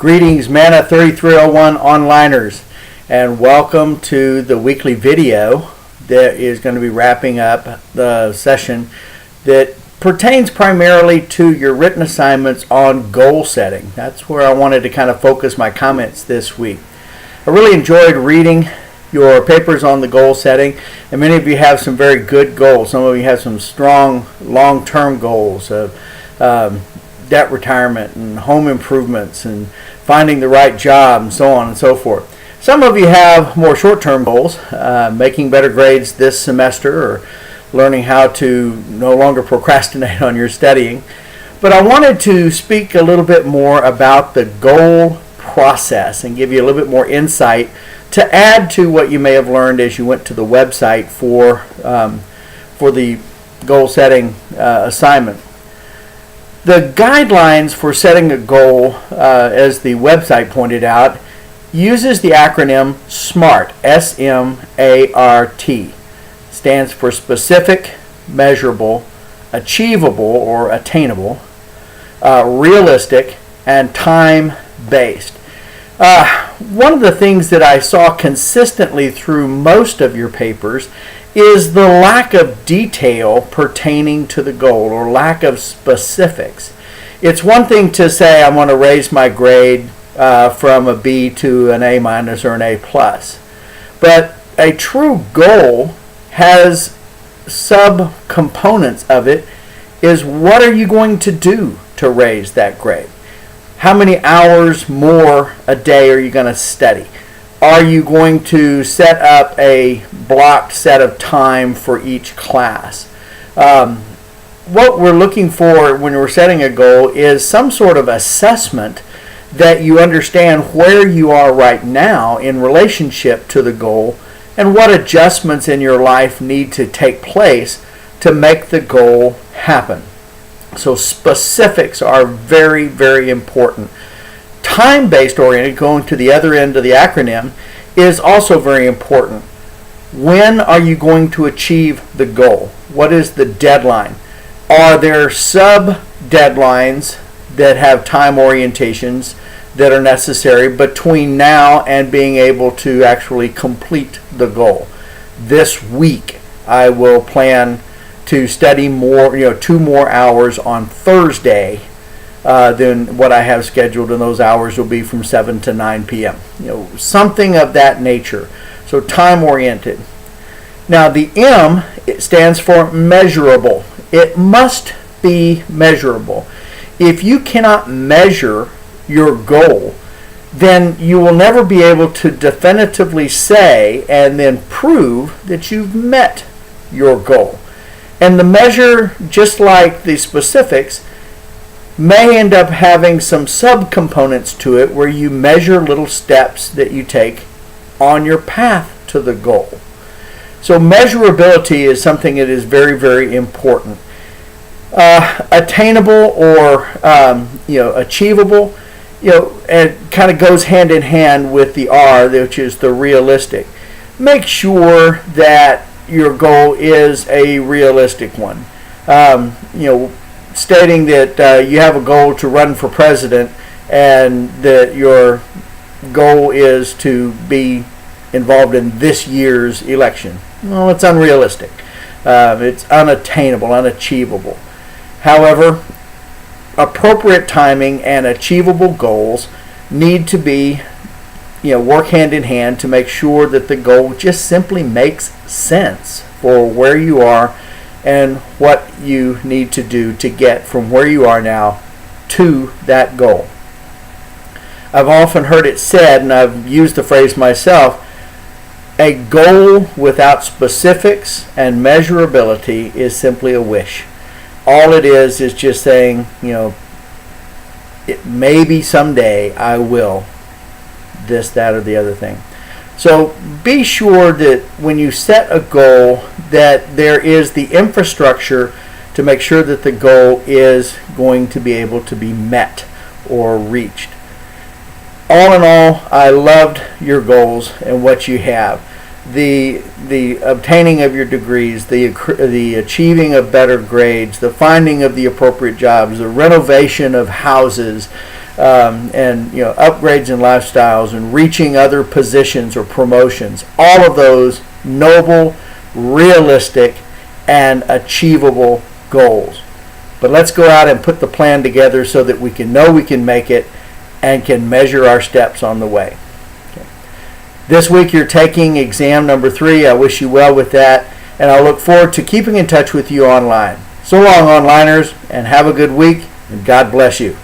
Greetings, Manna 3301 onliners, and welcome to the weekly video that is going to be wrapping up the session that pertains primarily to your written assignments on goal setting. That's where I wanted to kind of focus my comments this week. I really enjoyed reading your papers on the goal setting, and many of you have some very good goals. Some of you have some strong long-term goals of debt retirement and home improvements and finding the right job and so on and so forth. Some of you have more short-term goals, making better grades this semester or learning how to no longer procrastinate on your studying. But I wanted to speak a little bit more about the goal process and give you a little bit more insight to add to what you may have learned as you went to the website for the goal setting assignment. The guidelines for setting a goal, as the website pointed out, uses the acronym SMART, S-M-A-R-T. Stands for specific, measurable, achievable or attainable, realistic, and time-based. One of the things that I saw consistently through most of your papers is the lack of detail pertaining to the goal or lack of specifics. It's one thing to say I want to raise my grade from a B to an A minus or an A plus, but a true goal has sub-components of it. Is what are you going to do to raise that grade? How many hours more a day are you going to study? Are you going to set up a blocked set of time for each class? What we're looking for when we're setting a goal is some sort of assessment that you understand where you are right now in relationship to the goal and what adjustments in your life need to take place to make the goal happen. So specifics are very, very important. Time-based oriented, going to the other end of the acronym, is also very important. When are you going to achieve the goal? What is the deadline? Are there sub-deadlines that have time orientations that are necessary between now and being able to actually complete the goal? This week I will plan to study more, 2 more hours on Thursday than what I have scheduled, and those hours will be from 7 to 9 p.m. Something of that nature. So time oriented. Now the M, it stands for measurable. It must be measurable. If you cannot measure your goal, then you will never be able to definitively say and then prove that you've met your goal. And the measure, just like the specifics, may end up having some subcomponents to it where you measure little steps that you take on your path to the goal. So measurability is something that is very, very important. Attainable or achievable, it kind of goes hand in hand with the R, which is the realistic. Make sure that your goal is a realistic one. Stating that you have a goal to run for president and that your goal is to be involved in this year's election. Well, it's unrealistic. It's unattainable, unachievable. However, appropriate timing and achievable goals need to be, work hand in hand to make sure that the goal just simply makes sense for where you are and what you need to do to get from where you are now to that goal. I've often heard it said, and I've used the phrase myself, a goal without specifics and measurability is simply a wish. All it is just saying, maybe someday I will this, that, or the other thing. So be sure that when you set a goal that there is the infrastructure to make sure that the goal is going to be able to be met or reached. All in all, I loved your goals and what you have. The obtaining of your degrees, the achieving of better grades, the finding of the appropriate jobs, the renovation of houses, and upgrades in lifestyles and reaching other positions or promotions. All of those noble, realistic, and achievable goals. But let's go out and put the plan together so that we can know we can make it and can measure our steps on the way. Okay. This week you're taking exam number 3. I wish you well with that, and I look forward to keeping in touch with you online. So long, onliners, and have a good week, and God bless you.